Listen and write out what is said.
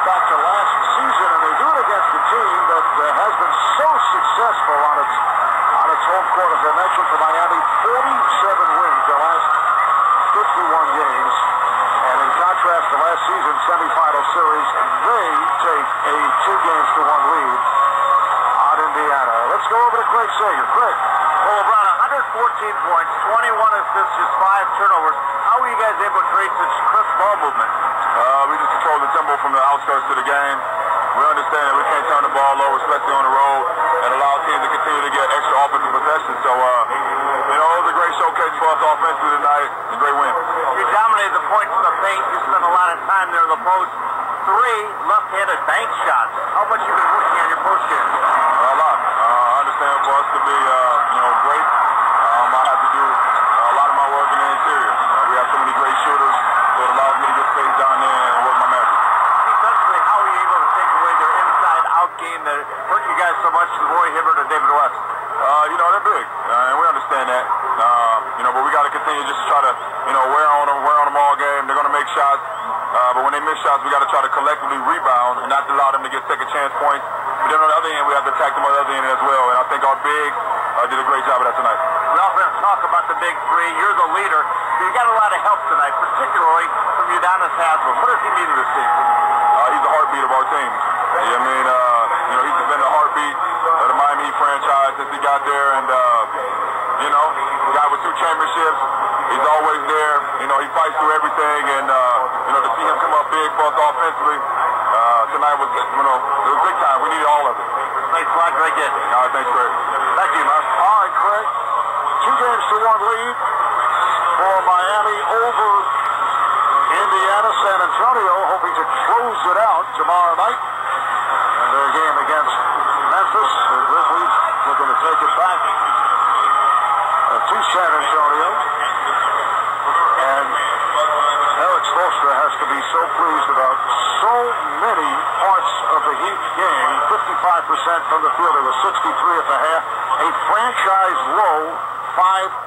back to last season, and they do it against a team that has been so successful on its home court, as I mentioned, for Miami. 47 wins the last 51 games. And in contrast to last season's semifinal series, they take a 2-1 lead on Indiana. Let's go over to Craig Sager. Craig. Well, LeBron, 114 points, 21 assists, just 5 turnovers. How were you guys able to create such crisp ball movement? We just control the tempo from the outskirts to the game. We understand that we can't turn the ball over, especially on the road, and allow teams to continue to get extra offensive possessions. So, it was a great showcase for us offensively tonight, a great win. You dominated the points in the paint. You spent a lot of time there in the post. 3 left-handed bank shots. How much have you been working on your post game? A lot. I understand for us to be, great, I have to do a lot of my work in the interior. We have so many great shooters, so it allows me to get space down there and work my magic. Defensively, how are you able to take away their inside-out game that hurt you guys so much, Roy Hibbert and David West? They're big, and we understand that. But we got to continue just to try to, wear on them all game. They're going to make shots, but when they miss shots, we got to try to collectively rebound and not allow them to get second chance points. But then on the other end, we have to attack them on the other end as well. And I think our bigs did a great job of that tonight. We also have to talk about the big 3. You're the leader. You got a lot of help tonight, particularly from Udonis Haslem. What does he mean to this team? He's the heartbeat of our team. He's been the heartbeat of the Miami franchise since he got there, and guy with 2 championships. He's always there. He fights through everything, and to see him come up big for us offensively tonight was, it was big time. We needed all of it. Thanks a lot, Greg. All right, thanks, Greg. Thank you, Mark. All right, Craig. 2-1 lead for Miami over Indiana. San Antonio hoping to close it out tomorrow night in their game against Memphis. The Grizzlies looking to take it back to San Antonio. And Eric Spoelstra has to be so pleased about so many parts of the Heat game. 55% from the field. It was 63 at the half. A franchise low 5